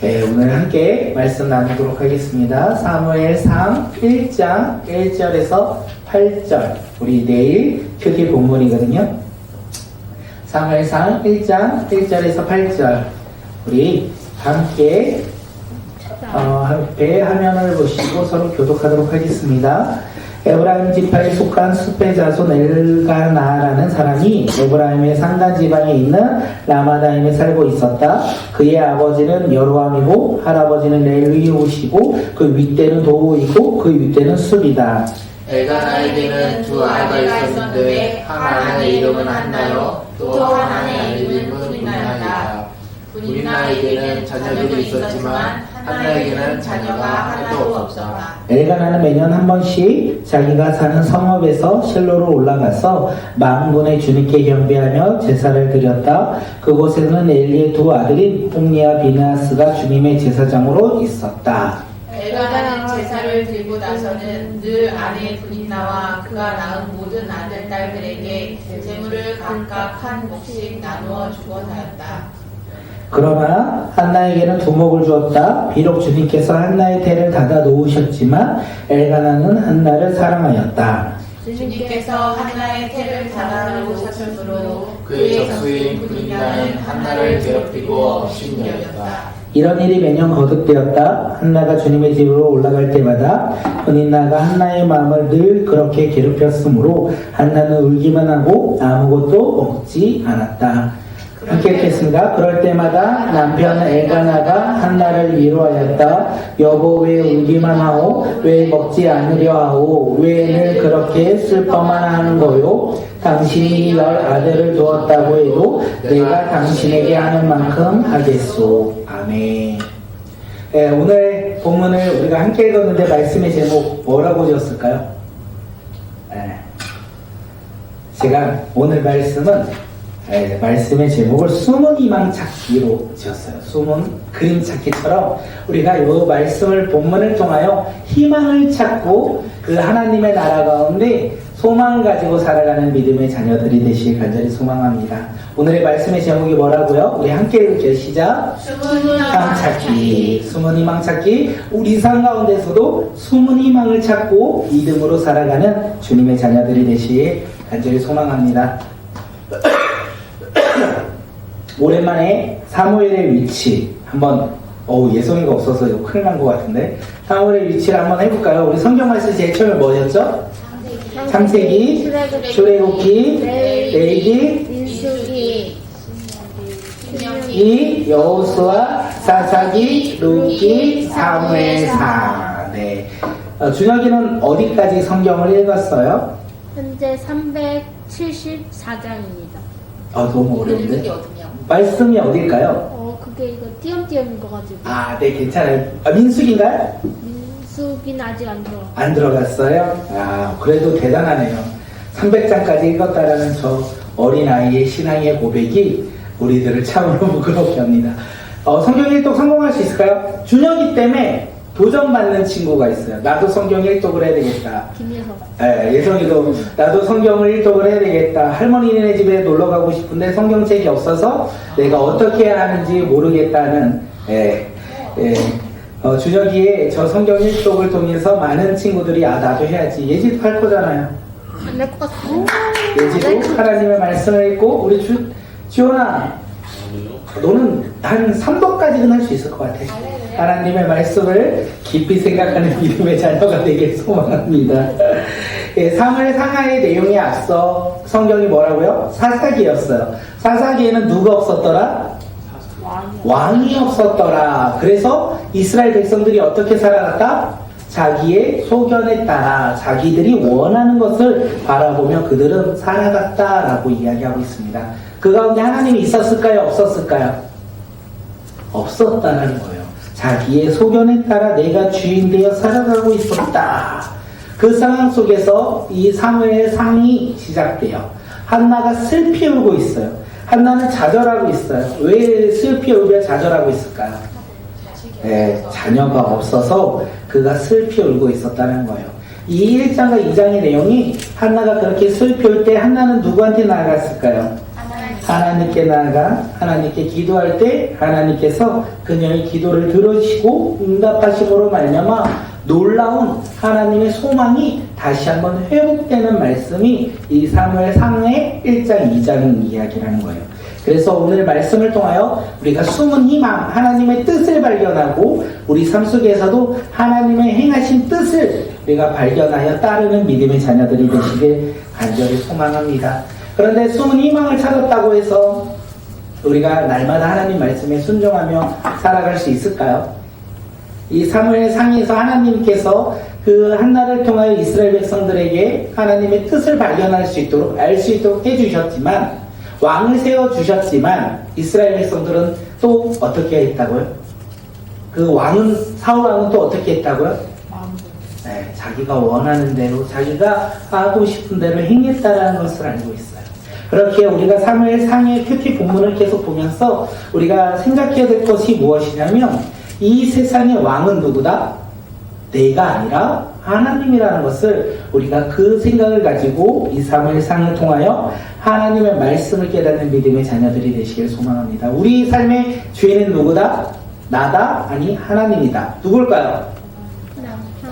네, 오늘 함께 말씀 나누도록 하겠습니다. 사무엘상 1장 1절에서 8절, 우리 내일 표기 본문이거든요. 사무엘상 1장 1절에서 8절, 우리 함께 화면을 보시고 서로 교독하도록 하겠습니다. 에브라임 지파에 속한 숲의 자손 엘가나라는 사람이 에브라임의 상단 지방에 있는 라마다임에 살고 있었다. 그의 아버지는 여로함이고 할아버지는 레위옷이고 그 윗대는 도우이고 그 윗대는 숲이다. 엘가나에게는 두 아이가 있었는데 하나의 이름은 한나요, 또 하나의 이름은 분인나였다. 분인나에게는 자녀들이 있었지만 한나에게는 자녀가 하나도 없었다. 엘가나는 매년 한 번씩 자기가 사는 성읍에서 실로로 올라가서 만군의 주님께 경배하며 제사를 드렸다. 그곳에는 엘리의 두 아들인 홈리와 비느하스가 주님의 제사장으로 있었다. 엘가나는 제사를 드리고 나서는 늘 아내 분인나와 그가 낳은 모든 아들 딸들에게 제물을 각각 한 몫씩 나누어 주고 하였다. 그러나 한나에게는 두목을 주었다. 비록 주님께서 한나의 태를 닫아 놓으셨지만 엘가나는 한나를 사랑하였다. 주님께서 한나의 태를 닫아 놓으셨으므로 그의 적수인 분인나는 한나를 괴롭히고 업신여겼다. 이런 일이 매년 거듭되었다. 한나가 주님의 집으로 올라갈 때마다 분인나가 한나의 마음을 늘 그렇게 괴롭혔으므로 한나는 울기만 하고 아무것도 먹지 않았다. 함께 읽겠습니다. 그럴 때마다 남편 엘가나가 한나를 위로하였다. 여보, 왜 울기만 하오? 왜 먹지 않으려 하오? 왜 늘 그렇게 슬퍼만 하는 거요? 당신이 10 아들을 두었다고 해도 내가 당신에게 하는 만큼 하겠소. 아멘. 네, 오늘 본문을 우리가 함께 읽었는데 말씀의 제목 뭐라고 지었을까요? 네. 제가 오늘 말씀은 말씀의 제목을 숨은 희망 찾기로 지었어요. 숨은 그림 찾기처럼 우리가 이 말씀을 본문을 통하여 희망을 찾고 그 하나님의 나라 가운데 소망을 가지고 살아가는 믿음의 자녀들이 되시길 간절히 소망합니다. 오늘의 말씀의 제목이 뭐라고요? 우리 함께 읽을게요. 시작. 숨은 희망 찾기. 숨은 희망 찾기. 우리 삶 가운데서도 숨은 희망을 찾고 믿음으로 살아가는 주님의 자녀들이 되시길 간절히 소망합니다. 오랜만에 사무엘의 위치 한번 예성이가 없어서 이거 큰일 난 것 같은데 사무엘의 위치를 한번 해볼까요? 우리 성경 말씀 제일 처음에 뭐였죠? 창세기, 출애굽기, 레위기, 민수기, 이 여호수아, 사사기, 룻기, 사무엘상. 네. 준혁이는 어디까지 성경을 읽었어요? 현재 374장입니다. 너무 어려운데? 민수기 어디냐? 말씀이 어딜까요? 그게 이거 띄엄띄엄인 거 가지고. 네, 괜찮아요. 민수기인가요? 민수기는 아직 안 들어. 안 들어갔어요? 그래도 대단하네요. 300장까지 읽었다라는 저 어린아이의 신앙의 고백이 우리들을 참으로 부끄럽게 합니다. 성경 일독 성공할 수 있을까요? 준혁이 때문에 도전받는 친구가 있어요. 나도 성경 일독을 해야 되겠다. 김예석. 예성이도 나도 성경을 일독을 해야 되겠다. 할머니네 집에 놀러 가고 싶은데 성경책이 없어서 내가 어떻게 해야 하는지 모르겠다는 준혁이의 저 성경 일독을 통해서 많은 친구들이 나도 해야지. 예지도 할 거잖아요. 안 될 것 같아. 예지도 하나님의 말씀을 읽고 우리 지원아 너는 한 3도까지는 할 수 있을 것 같아. 하나님의 말씀을 깊이 생각하는 믿음의 자녀가 되길 소망합니다. 사무엘 상하의 내용에 앞서 성경이 뭐라고요? 사사기였어요. 사사기에는 누가 없었더라? 왕이 없었더라. 그래서 이스라엘 백성들이 어떻게 살아갔다? 자기의 소견에 따라 자기들이 원하는 것을 바라보며 그들은 살아갔다라고 이야기하고 있습니다. 그 가운데 하나님이 있었을까요? 없었을까요? 없었다는 거예요. 자기의 소견에 따라 내가 주인 되어 살아가고 있었다. 그 상황 속에서 이 사무엘 상이 시작돼요. 한나가 슬피 울고 있어요. 한나는 좌절하고 있어요. 왜 슬피 울며 좌절하고 있을까요? 자녀가 없어서 그가 슬피 울고 있었다는 거예요. 이 1장과 2장의 내용이 한나가 그렇게 슬피 울 때 한나는 누구한테 나아갔을까요? 하나님께 나아가 하나님께 기도할 때 하나님께서 그녀의 기도를 들으시고 응답하심으로 말미암아 놀라운 하나님의 소망이 다시 한번 회복되는 말씀이 이 사무엘상의 1장 2장 이야기라는 거예요. 그래서 오늘 말씀을 통하여 우리가 숨은 희망, 하나님의 뜻을 발견하고 우리 삶 속에서도 하나님의 행하신 뜻을 우리가 발견하여 따르는 믿음의 자녀들이 되시길 간절히 소망합니다. 그런데 숨은 희망을 찾았다고 해서 우리가 날마다 하나님 말씀에 순종하며 살아갈 수 있을까요? 이 사무엘상에서 하나님께서 그 한나를 통하여 이스라엘 백성들에게 하나님의 뜻을 발견할 수 있도록 알 수 있도록 해주셨지만 왕을 세워주셨지만 이스라엘 백성들은 또 어떻게 했다고요? 그 왕은 사울 왕은 또 어떻게 했다고요? 네, 자기가 원하는 대로 자기가 하고 싶은 대로 행했다라는 것을 알고 있어요. 그렇게 우리가 사무엘상의 큐티 본문을 계속 보면서 우리가 생각해야 될 것이 무엇이냐면 이 세상의 왕은 누구다? 내가 아니라 하나님이라는 것을 우리가 그 생각을 가지고 이 사무엘상을 통하여 하나님의 말씀을 깨닫는 믿음의 자녀들이 되시길 소망합니다. 우리 삶의 주인은 누구다? 나다? 아니 하나님이다. 누굴까요?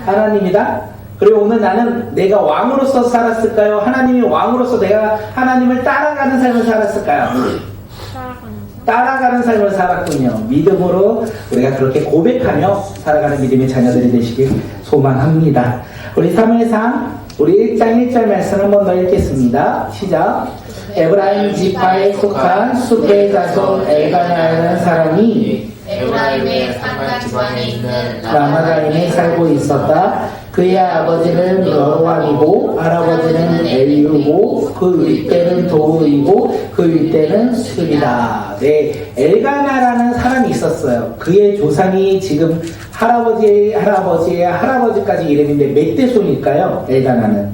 하나님이다? 그리고 오늘 나는 내가 왕으로서 살았을까요? 하나님이 왕으로서 내가 하나님을 따라가는 삶을 살았을까요? 따라가는 삶을 살았군요. 믿음으로 우리가 그렇게 고백하며 살아가는 믿음의 자녀들이 되시길 소망합니다. 우리 사무엘상 우리 1장 1절 말씀 한 번 더 읽겠습니다. 시작. 에브라임 지파에 속한 숲의 자손 엘가나라는 사람이 에브라임의 산과 지방에 있는 라마다임에 살고 있었다. 그의 아버지는 여로왕이고 할아버지는 엘리우고 그 윗대는 도우이고 그 윗대는 스이다. 네, 엘가나라는 사람이 있었어요. 그의 조상이 지금 할아버지의 할아버지까지 이름인데 몇 대손일까요? 엘가나는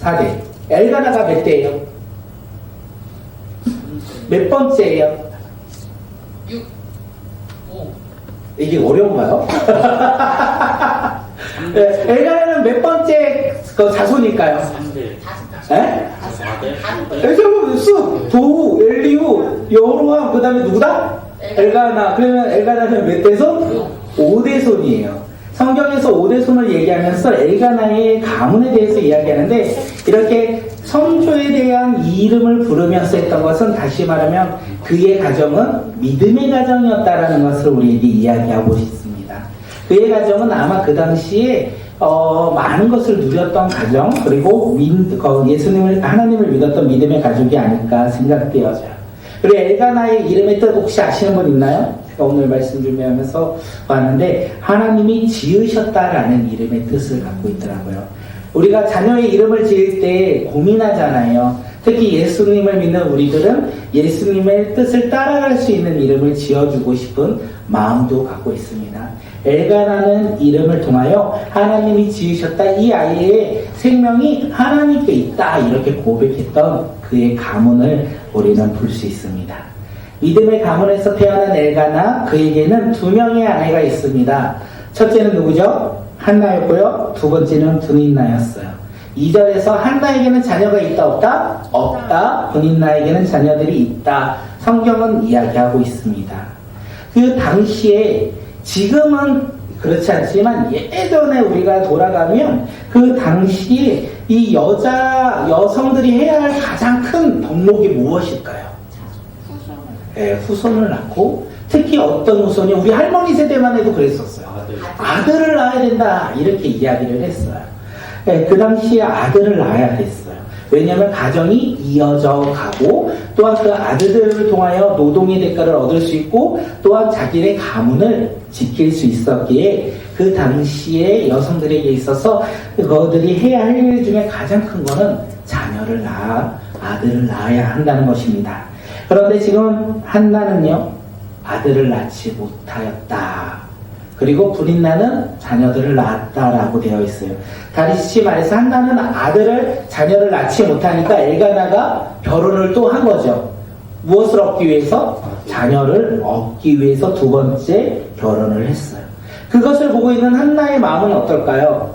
4대. 엘가나가 몇 대예요? 몇 번째예요? 6, 5. 이게 어려운가요? 네, 엘가나는 몇 번째 그 자손일까요? 3대. 에? 4대. 여러분 수, 도우, 엘리우, 여로왕, 그 다음에 누구다? 엘가나. 그러면 엘가나는 몇 대손? 5대손이에요. 성경에서 5대손을 얘기하면서 엘가나의 가문에 대해서 이야기하는데 이렇게 성조에 대한 이름을 부르면서 했던 것은 다시 말하면 그의 가정은 믿음의 가정이었다라는 것을 우리에게 이야기하고 싶습니다. 그의 가정은 아마 그 당시에 많은 것을 누렸던 가정 그리고 예수님을 하나님을 믿었던 믿음의 가족이 아닐까 생각되어져요. 그리고 엘가나의 이름의 뜻 혹시 아시는 분 있나요? 제가 오늘 말씀 준비하면서 봤는데 하나님이 지으셨다라는 이름의 뜻을 갖고 있더라고요. 우리가 자녀의 이름을 지을 때 고민하잖아요. 특히 예수님을 믿는 우리들은 예수님의 뜻을 따라갈 수 있는 이름을 지어주고 싶은 마음도 갖고 있습니다. 엘가나는 이름을 통하여 하나님이 지으셨다. 이 아이의 생명이 하나님께 있다. 이렇게 고백했던 그의 가문을 우리는 볼 수 있습니다. 믿음의 가문에서 태어난 엘가나, 그에게는 2명의 아내가 있습니다. 첫째는 누구죠? 한나였고요. 두 번째는 분인나였어요. 2절에서 한나에게는 자녀가 있다 없다? 없다. 분인나에게는 자녀들이 있다. 성경은 이야기하고 있습니다. 그 당시에 지금은 그렇지 않지만 예전에 우리가 돌아가면 그 당시에 이 여성들이 해야 할 가장 큰 덕목이 무엇일까요? 네, 후손을 낳고 특히 어떤 후손이 우리 할머니 세대만 해도 그랬었어요. 아들을 낳아야 된다 이렇게 이야기를 했어요. 네, 그 당시에 아들을 낳아야 됐어요. 왜냐하면 가정이 이어져 가고 또한 그 아들들을 통하여 노동의 대가를 얻을 수 있고 또한 자기의 가문을 지킬 수 있었기에 그 당시에 여성들에게 있어서 그들이 해야 할 일 중에 가장 큰 거는 자녀를 아들을 낳아야 한다는 것입니다. 그런데 지금 한나는요 아들을 낳지 못하였다. 그리고 분인나는 자녀들을 낳았다라고 되어 있어요. 다시 말해서 한나는 자녀를 낳지 못하니까 엘가나가 결혼을 또 한 거죠. 무엇을 얻기 위해서? 자녀를 얻기 위해서 두 번째 결혼을 했어요. 그것을 보고 있는 한나의 마음은 어떨까요?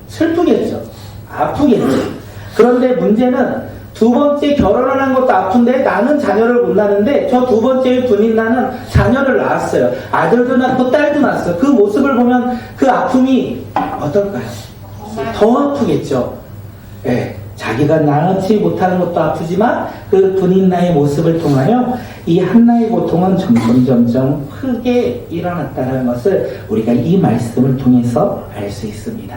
슬프겠죠. 아프겠죠. 그런데 문제는 두 번째 결혼을 한 것도 아픈데 나는 자녀를 못 낳는데 저 두 번째 분인 나는 자녀를 낳았어요. 아들도 낳고 딸도 낳았어요. 그 모습을 보면 그 아픔이 어떨까요? 더 아프겠죠. 예, 자기가 낳지 못하는 것도 아프지만 그 분인나의 모습을 통하여 이 한나의 고통은 점점 크게 일어났다는 것을 우리가 이 말씀을 통해서 알 수 있습니다.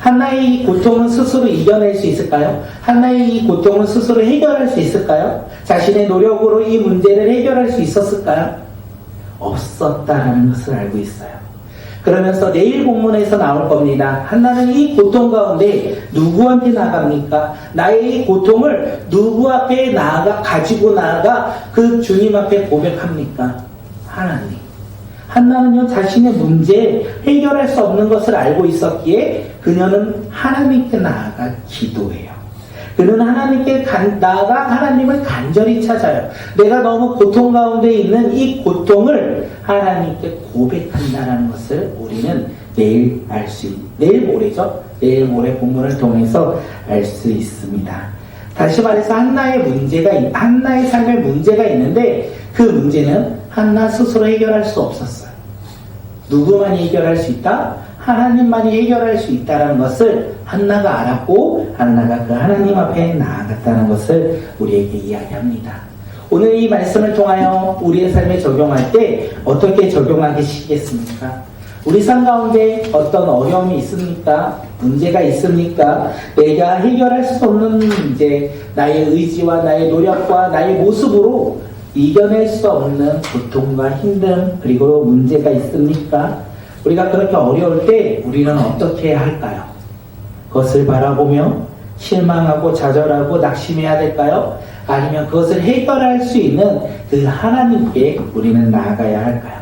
한나의 이 고통은 스스로 이겨낼 수 있을까요? 한나의 이 고통은 스스로 해결할 수 있을까요? 자신의 노력으로 이 문제를 해결할 수 있었을까요? 없었다라는 것을 알고 있어요. 그러면서 내일 본문에서 나올 겁니다. 한나는 이 고통 가운데 누구한테 나갑니까? 나의 이 고통을 누구 앞에 가지고 나아가 그 주님 앞에 고백합니까? 하나님. 한나는요, 자신의 문제, 해결할 수 없는 것을 알고 있었기에 그녀는 하나님께 나아가 기도해요. 그는 하나님께 나아가 하나님을 간절히 찾아요. 내가 너무 고통 가운데 있는 이 고통을 하나님께 고백한다는 것을 우리는 내일 모레죠? 내일 모레 본문을 통해서 알 수 있습니다. 다시 말해서 한나의 삶에 문제가 있는데 그 문제는 한나 스스로 해결할 수 없었어요. 누구만이 해결할 수 있다? 하나님만이 해결할 수 있다는 것을 한나가 알았고 한나가 그 하나님 앞에 나아갔다는 것을 우리에게 이야기합니다. 오늘 이 말씀을 통하여 우리의 삶에 적용할 때 어떻게 적용하시겠습니까? 우리 삶 가운데 어떤 어려움이 있습니까? 문제가 있습니까? 내가 해결할 수 없는 문제, 나의 의지와 나의 노력과 나의 모습으로 이겨낼 수 없는 고통과 힘듦 그리고 문제가 있습니까? 우리가 그렇게 어려울 때 우리는 어떻게 해야 할까요? 그것을 바라보며 실망하고 좌절하고 낙심해야 될까요? 아니면 그것을 해결할 수 있는 그 하나님께 우리는 나아가야 할까요?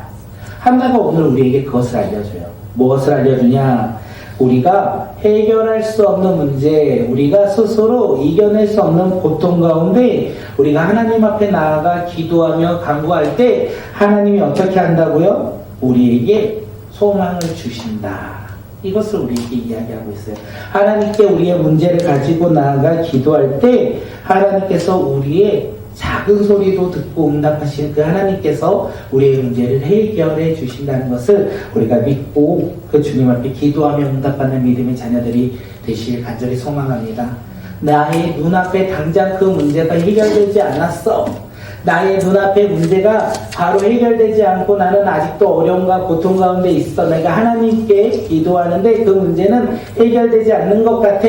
한나가 오늘 우리에게 그것을 알려줘요. 무엇을 알려주냐? 우리가 해결할 수 없는 문제, 우리가 스스로 이겨낼 수 없는 고통 가운데 우리가 하나님 앞에 나아가 기도하며 간구할 때 하나님이 어떻게 한다고요? 우리에게 소망을 주신다. 이것을 우리에게 이야기하고 있어요. 하나님께 우리의 문제를 가지고 나아가 기도할 때 하나님께서 우리의 작은 소리도 듣고 응답하시는 그 하나님께서 우리의 문제를 해결해 주신다는 것을 우리가 믿고 그 주님 앞에 기도하며 응답받는 믿음의 자녀들이 되시길 간절히 소망합니다. 나의 눈앞에 당장 그 문제가 해결되지 않았어. 나의 눈앞에 문제가 바로 해결되지 않고 나는 아직도 어려움과 고통 가운데 있어. 내가 하나님께 기도하는데 그 문제는 해결되지 않는 것 같아.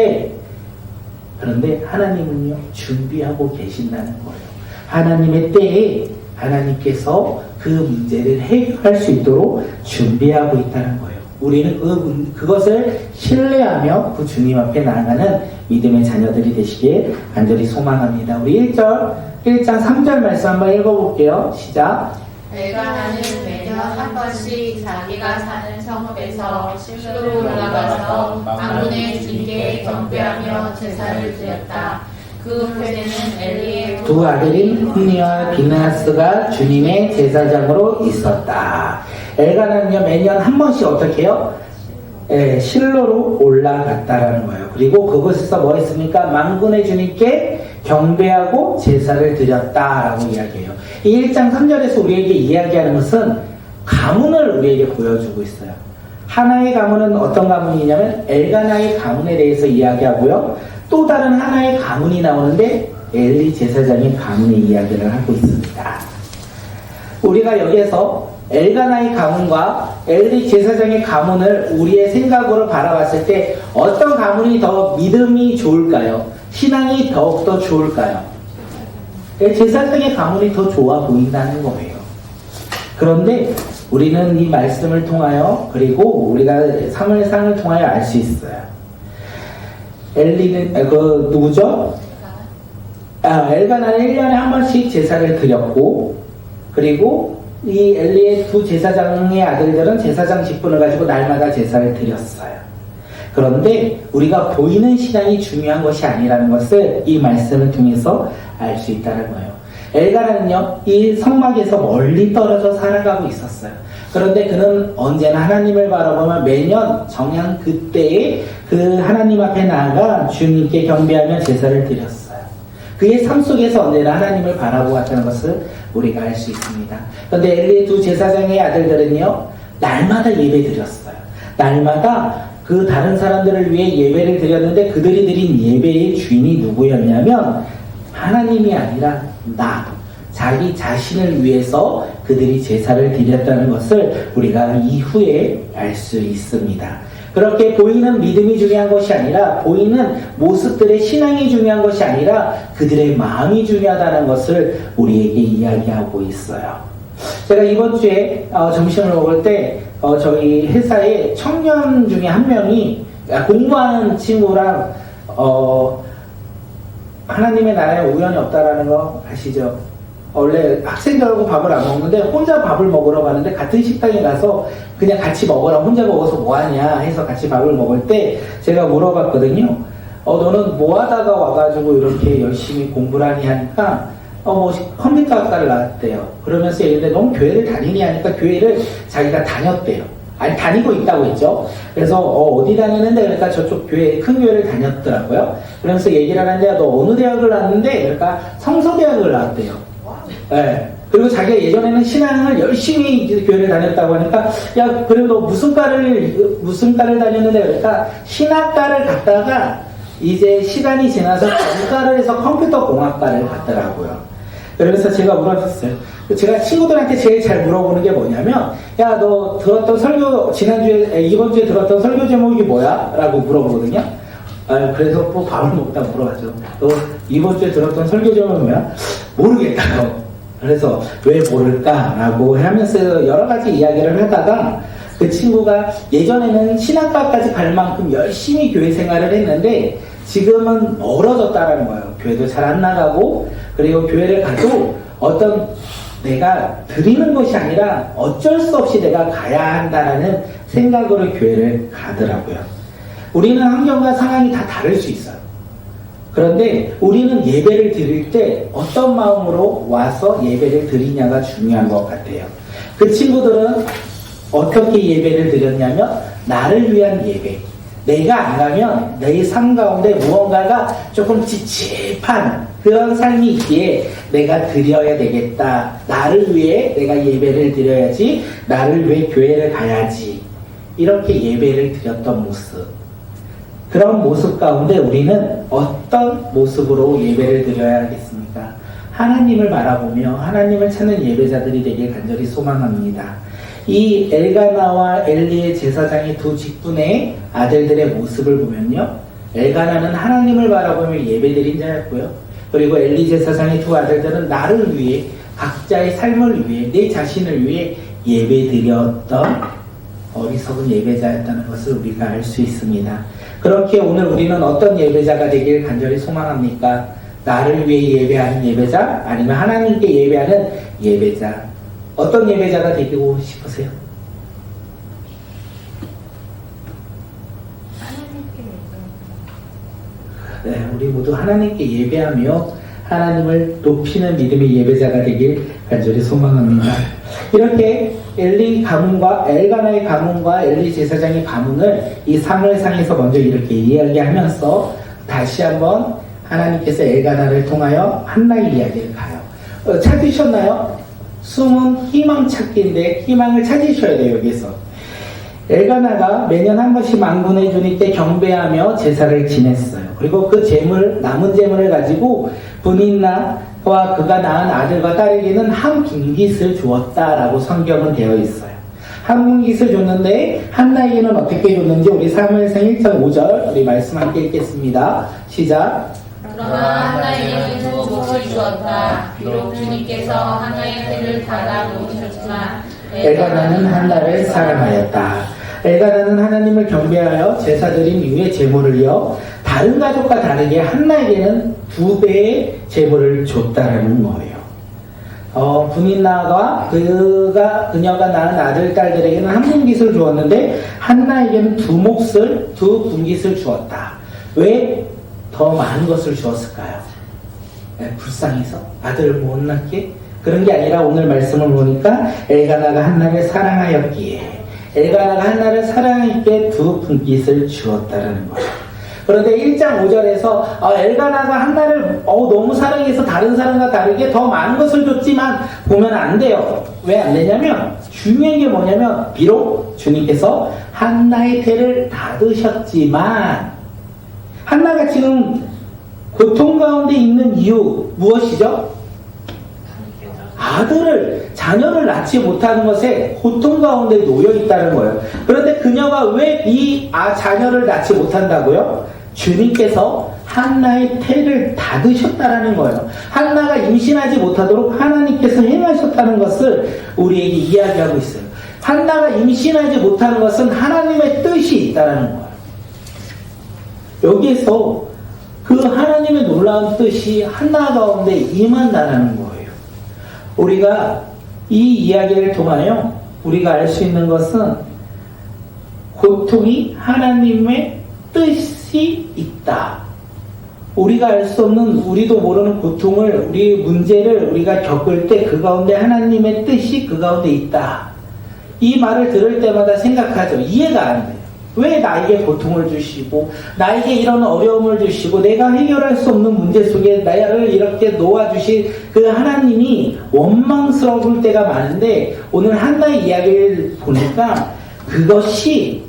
그런데 하나님은요, 준비하고 계신다는 거예요. 하나님의 때에 하나님께서 그 문제를 해결할 수 있도록 준비하고 있다는 거예요. 우리는 그것을 신뢰하며 그 주님 앞에 나아가는 믿음의 자녀들이 되시길 간절히 소망합니다. 우리 1장 3절 말씀 한번 읽어볼게요. 시작. 엘가나는 매년 한 번씩 자기가 사는 성읍에서 실로로 올라가서 망군의 주님께 경배하며 제사를 드렸다. 그 후에는 엘리의 두 아들인 홈니와 비나스가 주님의 제사장으로 있었다. 엘가나는요, 매년 한 번씩 어떻게 해요? 실로로 올라갔다라는 거예요. 그리고 그곳에서 뭐 했습니까? 만군의 주님께 경배하고 제사를 드렸다라고 이야기해요. 이 1장 3절에서 우리에게 이야기하는 것은 가문을 우리에게 보여주고 있어요. 하나의 가문은 어떤 가문이냐면 엘가나의 가문에 대해서 이야기하고요. 또 다른 하나의 가문이 나오는데 엘리 제사장의 가문의 이야기를 하고 있습니다. 우리가 여기에서 엘가나의 가문과 엘리 제사장의 가문을 우리의 생각으로 바라봤을 때 어떤 가문이 더 믿음이 좋을까요? 신앙이 더욱더 좋을까요? 제사장의 가문이 더 좋아 보인다는 거예요. 그런데 우리는 이 말씀을 통하여 그리고 우리가 사무엘상을 통하여 알 수 있어요. 엘리는 누구죠? 엘가나는 1년에 한 번씩 제사를 드렸고 그리고 이 엘리의 두 제사장의 아들들은 제사장 직분을 가지고 날마다 제사를 드렸어요. 그런데 우리가 보이는 신앙이 중요한 것이 아니라는 것을 이 말씀을 통해서 알 수 있다는 거예요. 엘가나는요, 이 성막에서 멀리 떨어져 살아가고 있었어요. 그런데 그는 언제나 하나님을 바라보며 매년 정양 그때에 그 하나님 앞에 나아가 주님께 경배하며 제사를 드렸어요. 그의 삶 속에서 언제나 하나님을 바라보았다는 것을 우리가 알 수 있습니다. 그런데 엘리의 두 제사장의 아들들은요, 날마다 예배 드렸어요. 날마다 그 다른 사람들을 위해 예배를 드렸는데 그들이 드린 예배의 주인이 누구였냐면 하나님이 아니라 자기 자신을 위해서 그들이 제사를 드렸다는 것을 우리가 이후에 알 수 있습니다. 그렇게 보이는 믿음이 중요한 것이 아니라 보이는 모습들의 신앙이 중요한 것이 아니라 그들의 마음이 중요하다는 것을 우리에게 이야기하고 있어요. 제가 이번 주에 점심을 먹을 때 저희 회사에 청년 중에 한 명이 공부하는 친구랑 하나님의 나라에 우연이 없다라는 거 아시죠? 원래 학생들하고 밥을 안 먹는데 혼자 밥을 먹으러 가는데 같은 식당에 가서 그냥 같이 먹어라, 혼자 먹어서 뭐하냐 해서 같이 밥을 먹을 때 제가 물어봤거든요. 너는 뭐 하다가 와가지고 이렇게 열심히 공부를 하니 하니까 뭐 컴퓨터 학과를 나왔대요. 그러면서 얘기했는데 넌 교회를 다니니 하니까 교회를 자기가 다녔대요. 아니 다니고 있다고 했죠. 그래서 어디 다니는데 그러니까 저쪽 교회 큰 교회를 다녔더라고요. 그러면서 얘기를 하는데 너 어느 대학을 나왔는데 그러니까 성서대학을 나왔대요. 네. 그리고 자기가 예전에는 신앙을 열심히 교회를 다녔다고 하니까 야 그리고 너 무슨 과를 다녔는데 그러니까 신학과를 갔다가 이제 시간이 지나서 전과를 해서 컴퓨터 공학과를 갔더라고요. 그러면서 제가 물어봤어요. 제가 친구들한테 제일 잘 물어보는 게 뭐냐면 야 너 들었던 설교 이번 주에 들었던 설교 제목이 뭐야? 라고 물어보거든요. 그래서 뭐 밥을 먹다 물어봤죠. 너 이번 주에 들었던 설교 제목이 뭐야? 모르겠다고. 그래서 왜 모를까라고 하면서 여러 가지 이야기를 하다가 그 친구가 예전에는 신학과까지 갈 만큼 열심히 교회 생활을 했는데 지금은 멀어졌다라는 거예요. 교회도 잘 안 나가고 그리고 교회를 가도 어떤 내가 드리는 것이 아니라 어쩔 수 없이 내가 가야 한다라는 생각으로 교회를 가더라고요. 우리는 환경과 상황이 다 다를 수 있어요. 그런데 우리는 예배를 드릴 때 어떤 마음으로 와서 예배를 드리냐가 중요한 것 같아요. 그 친구들은 어떻게 예배를 드렸냐면 나를 위한 예배. 내가 안 가면 내 삶 가운데 무언가가 조금 찝찝한 그런 삶이 있기에 내가 드려야 되겠다. 나를 위해 내가 예배를 드려야지. 나를 위해 교회를 가야지. 이렇게 예배를 드렸던 모습. 그런 모습 가운데 우리는 어떤 모습으로 예배를 드려야 하겠습니까? 하나님을 바라보며 하나님을 찾는 예배자들이 되길 간절히 소망합니다. 이 엘가나와 엘리의 제사장의 두 직분의 아들들의 모습을 보면요. 엘가나는 하나님을 바라보며 예배드린 자였고요. 그리고 엘리 제사장의 두 아들들은 나를 위해 각자의 삶을 위해 내 자신을 위해 예배드렸던 어리석은 예배자였다는 것을 우리가 알 수 있습니다. 그렇게 오늘 우리는 어떤 예배자가 되길 간절히 소망합니까? 나를 위해 예배하는 예배자? 아니면 하나님께 예배하는 예배자? 어떤 예배자가 되고 싶으세요? 네, 우리 모두 하나님께 예배하며 하나님을 높이는 믿음의 예배자가 되길 간절히 소망합니다. 이렇게 엘가나의 가문과 엘리 제사장의 가문을 이 사무엘상에서 먼저 이렇게 이야기하면서 다시 한번 하나님께서 엘가나를 통하여 한나의 이야기를 가요. 찾으셨나요? 숨은 희망 찾기인데 희망을 찾으셔야 돼요. 여기서 엘가나가 매년 한 번씩 만군의 주님께 경배하며 제사를 지냈어요. 그리고 그 남은 재물을 가지고 분인나와 그가 낳은 아들과 딸에게는 한 분깃을 주었다라고 성경은 되어 있어요. 한 분깃을 줬는데 한나에게는 어떻게 줬는지 우리 사무엘상 1장 5절 우리 말씀 함께 읽겠습니다. 시작. 그러나 하나에게는 두 몫을 주었다. 비록 주님께서 하나의 태를 닫아 놓으셨지만 엘가나는 한나를 사랑하였다. 엘가나는 하나님을 경배하여 제사드린 이후에 제물을 이어 다른 가족과 다르게 한나에게는 2배의 제물을 줬다라는 거예요. 분인나가 그녀가 낳은 아들, 딸들에게는 한 분깃을 주었는데 한나에게는 두 분깃을 주었다. 왜 더 많은 것을 주었을까요? 불쌍해서 아들을 못 낳게? 그런 게 아니라 오늘 말씀을 보니까 엘가나가 한나를 사랑하였기에 엘가나가 한나를 사랑했기에 두 분깃을 주었다라는 거예요. 그런데 1장 5절에서 엘가나가 한나를 너무 사랑해서 다른 사람과 다르게 더 많은 것을 줬지만 보면 안 돼요. 왜 안 되냐면 중요한 게 뭐냐면 비록 주님께서 한나의 태를 닫으셨지만 한나가 지금 고통 가운데 있는 이유 무엇이죠? 자녀를 낳지 못하는 것에 고통 가운데 놓여 있다는 거예요. 그런데 그녀가 왜 이 자녀를 낳지 못한다고요? 주님께서 한나의 태를 닫으셨다라는 거예요. 한나가 임신하지 못하도록 하나님께서 행하셨다는 것을 우리에게 이야기하고 있어요. 한나가 임신하지 못하는 것은 하나님의 뜻이 있다는 거예요. 여기에서 그 하나님의 놀라운 뜻이 한나 가운데 임한다는 거예요. 우리가 이 이야기를 통하여 우리가 알 수 있는 것은 고통이 하나님의 뜻이 있다. 우리가 알 수 없는, 우리도 모르는 고통을, 우리 문제를 우리가 겪을 때 그 가운데 하나님의 뜻이 그 가운데 있다. 이 말을 들을 때마다 생각하죠. 이해가 안 돼요. 왜 나에게 고통을 주시고 나에게 이런 어려움을 주시고 내가 해결할 수 없는 문제 속에 나를 이렇게 놓아주신 그 하나님이 원망스러울 때가 많은데 오늘 한나의 이야기를 보니까 그것이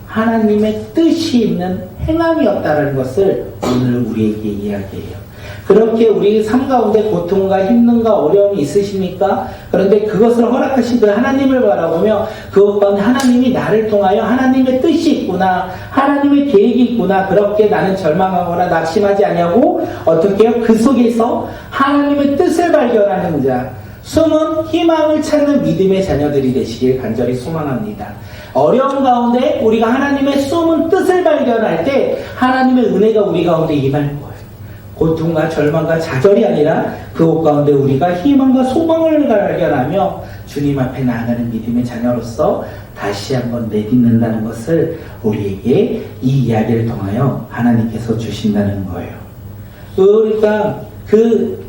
하나님의 뜻이 있는 행함이었다는 것을 오늘 우리에게 이야기해요. 그렇게 우리 삶 가운데 고통과 힘듦과 어려움이 있으십니까? 그런데 그것을 허락하신 그 하나님을 바라보며 그것 가운데 하나님이 나를 통하여 하나님의 뜻이 있구나, 하나님의 계획이 있구나, 그렇게 나는 절망하거나 낙심하지 않냐고 어떻게 해요? 그 속에서 하나님의 뜻을 발견하는 자, 숨은 희망을 찾는 믿음의 자녀들이 되시길 간절히 소망합니다. 어려움 가운데 우리가 하나님의 숨은 뜻을 발견할 때 하나님의 은혜가 우리 가운데 임할 거예요. 고통과 절망과 좌절이 아니라 그곳 가운데 우리가 희망과 소망을 발견하며 주님 앞에 나아가는 믿음의 자녀로서 다시 한번 내딛는다는 것을 우리에게 이 이야기를 통하여 하나님께서 주신다는 거예요. 그러니까 그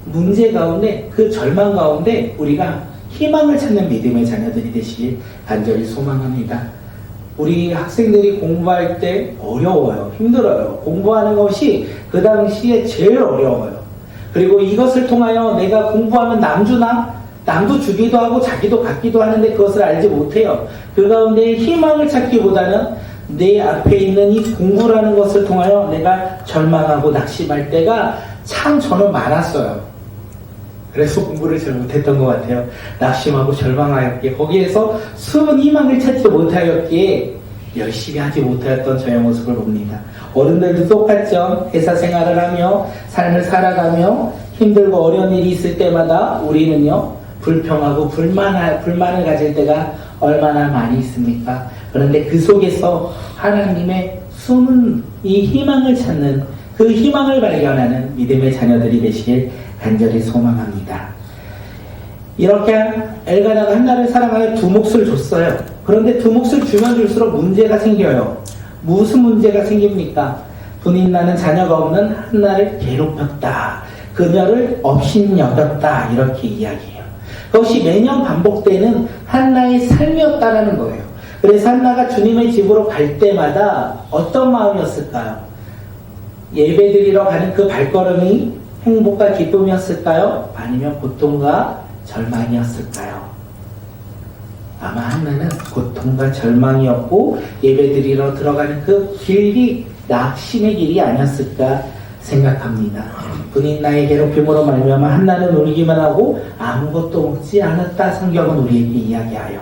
문제 가운데, 그 절망 가운데 우리가 희망을 찾는 믿음의 자녀들이 되시길 간절히 소망합니다. 우리 학생들이 공부할 때 어려워요. 힘들어요. 공부하는 것이 그 당시에 제일 어려워요. 그리고 이것을 통하여 내가 공부하면 남도 주기도 하고 자기도 갖기도 하는데 그것을 알지 못해요. 그 가운데 희망을 찾기보다는 내 앞에 있는 이 공부라는 것을 통하여 내가 절망하고 낙심할 때가 참 저는 많았어요. 그래서 공부를 잘 못했던 것 같아요. 낙심하고 절망하였기에 거기에서 숨은 희망을 찾지 못하였기에 열심히 하지 못하였던 저의 모습을 봅니다. 어른들도 똑같죠. 회사 생활을 하며 삶을 살아가며 힘들고 어려운 일이 있을 때마다 우리는요 불평하고 불만을 가질 때가 얼마나 많이 있습니까? 그런데 그 속에서 하나님의 숨은 이 희망을 찾는, 그 희망을 발견하는 믿음의 자녀들이 되시길 간절히 소망합니다. 이렇게 엘가나가 한나를 사랑하여 두 몫을 줬어요. 그런데 두 몫을 주면 줄수록 문제가 생겨요. 무슨 문제가 생깁니까? 분인 나는 자녀가 없는 한나를 괴롭혔다. 그녀를 업신여겼다. 이렇게 이야기해요. 그것이 매년 반복되는 한나의 삶이었다라는 거예요. 그래서 한나가 주님의 집으로 갈 때마다 어떤 마음이었을까요? 예배드리러 가는 그 발걸음이 행복과 기쁨이었을까요? 아니면 고통과 절망이었을까요? 아마 한나는 고통과 절망이었고 예배드리러 들어가는 그 길이 낙심의 길이 아니었을까 생각합니다. 분인 나의 괴롭힘으로 말미암아 한나는 울기만 하고 아무것도 먹지 않았다. 성경은 우리에게 이야기하여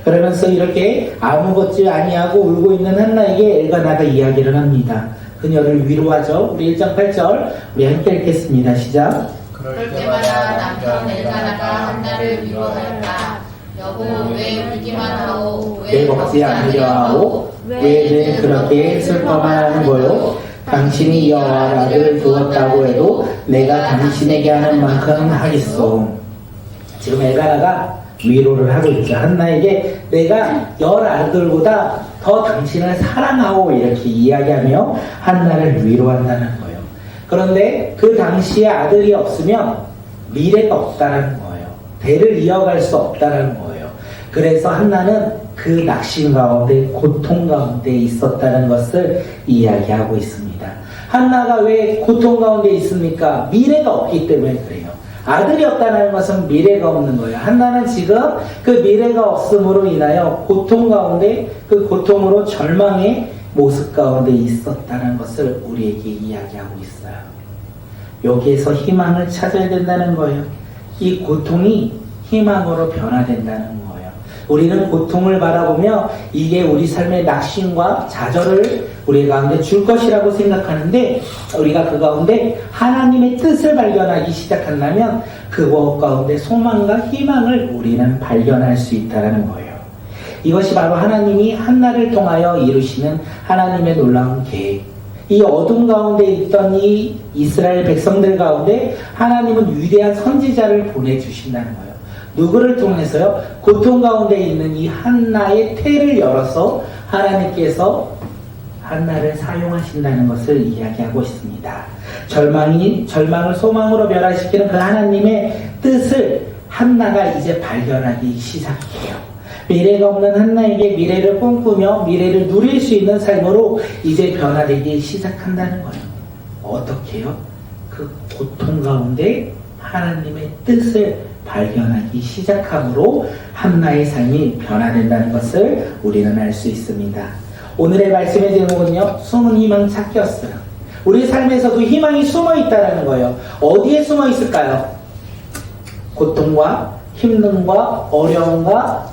그러면서 이렇게 아무것도 아니하고 울고 있는 한나에게 엘가나가 이야기를 합니다. 그녀를 위로하죠. 우리 1장 8절 우리 함께 읽겠습니다. 시작. 그럴 때마다 남편 엘가나가 한나를 위로하였다. 여보, 왜 울기만 하오? 왜 먹지 않으려 하오? 왜 그렇게 슬퍼만 하는 거요? 당신이 여호와 아들 두었다고 해도 내가 당신에게 하는 만큼 하겠소. 지금 엘가나가 위로를 하고 있죠. 한나에게 내가 열 아들보다 더 당신을 사랑하오 이렇게 이야기하며 한나를 위로한다는 거예요. 그런데 그 당시에 아들이 없으면 미래가 없다는 거예요. 대를 이어갈 수 없다는 거예요. 그래서 한나는 그 낙심 가운데 고통 가운데 있었다는 것을 이야기하고 있습니다. 한나가 왜 고통 가운데 있습니까? 미래가 없기 때문에 그래요. 아들이 없다는 것은 미래가 없는 거예요. 한나는 지금 그 미래가 없음으로 인하여 고통 가운데 그 고통으로 절망의 모습 가운데 있었다는 것을 우리에게 이야기하고 있어요. 여기에서 희망을 찾아야 된다는 거예요. 이 고통이 희망으로 변화된다는 거예요. 우리는 고통을 바라보며 이게 우리 삶의 낙심과 좌절을 우리 가운데 줄 것이라고 생각하는데, 우리가 그 가운데 하나님의 뜻을 발견하기 시작한다면 그것 가운데 소망과 희망을 우리는 발견할 수 있다는 거예요. 이것이 바로 하나님이 한나를 통하여 이루시는 하나님의 놀라운 계획. 이 어둠 가운데 있던 이 이스라엘 백성들 가운데 하나님은 위대한 선지자를 보내주신다는 거예요. 누구를 통해서요? 고통 가운데 있는 이 한나의 태를 열어서 하나님께서 한나를 사용하신다는 것을 이야기하고 있습니다. 절망을 소망으로 변화시키는 그 하나님의 뜻을 한나가 이제 발견하기 시작해요. 미래가 없는 한나에게 미래를 꿈꾸며 미래를 누릴 수 있는 삶으로 이제 변화되기 시작한다는 거예요. 어떻게요? 그 고통 가운데 하나님의 뜻을 발견하기 시작함으로 한나의 삶이 변화된다는 것을 우리는 알 수 있습니다. 오늘의 말씀의 제목은요, 숨은 희망 찾기였어요. 우리 삶에서도 희망이 숨어 있다는 거예요. 어디에 숨어 있을까요? 고통과 힘듦과 어려움과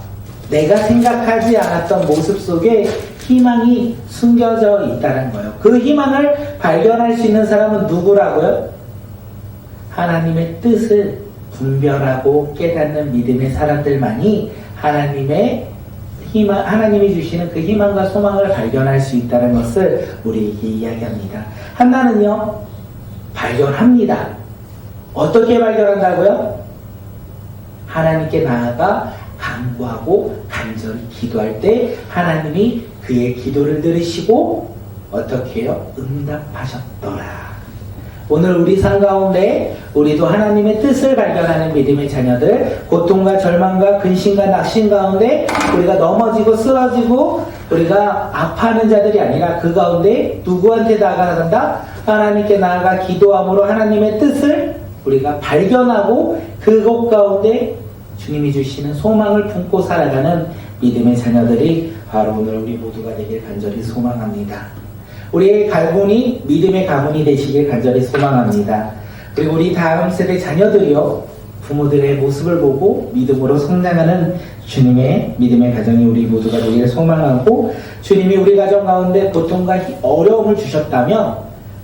내가 생각하지 않았던 모습 속에 희망이 숨겨져 있다는 거예요. 그 희망을 발견할 수 있는 사람은 누구라고요? 하나님의 뜻을 분별하고 깨닫는 믿음의 사람들만이 하나님이 주시는 그 희망과 소망을 발견할 수 있다는 것을 우리에게 이야기합니다. 한나는요, 발견합니다. 어떻게 발견한다고요? 하나님께 나아가 간구하고 간절히 기도할 때 하나님이 그의 기도를 들으시고 어떻게 해요? 응답하셨더라. 오늘 우리 삶 가운데 우리도 하나님의 뜻을 발견하는 믿음의 자녀들, 고통과 절망과 근심과 낙심 가운데 우리가 넘어지고 쓰러지고 우리가 아파하는 자들이 아니라 그 가운데 누구한테 나아간다? 하나님께 나아가 기도함으로 하나님의 뜻을 우리가 발견하고 그곳 가운데 주님이 주시는 소망을 품고 살아가는 믿음의 자녀들이 바로 오늘 우리 모두가 되길 간절히 소망합니다. 우리의 가문이 믿음의 가문이 되시길 간절히 소망합니다. 그리고 우리 다음 세대 자녀들이요, 부모들의 모습을 보고 믿음으로 성장하는 주님의 믿음의 가정이 우리 모두가 되기를 소망하고, 주님이 우리 가정 가운데 고통과 어려움을 주셨다면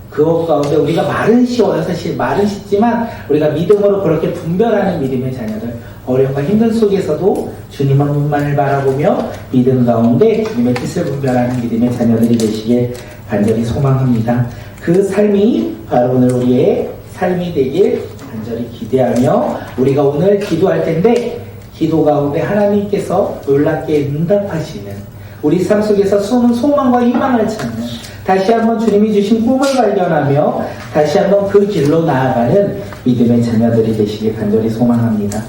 그것 가운데 우리가 말은 쉬워요. 사실 말은 쉽지만 우리가 믿음으로 그렇게 분별하는 믿음의 자녀들, 어려움과 힘든 속에서도 주님 한 분만을 바라보며 믿음 가운데 주님의 뜻을 분별하는 믿음의 자녀들이 되시길 간절히 소망합니다. 그 삶이 바로 오늘 우리의 삶이 되길 간절히 기대하며 우리가 오늘 기도할 텐데, 기도 가운데 하나님께서 놀랍게 응답하시는 우리 삶 속에서 숨은 소망과 희망을 찾는, 다시 한번 주님이 주신 꿈을 발견하며 다시 한번 그 길로 나아가는 믿음의 자녀들이 되시길 간절히 소망합니다.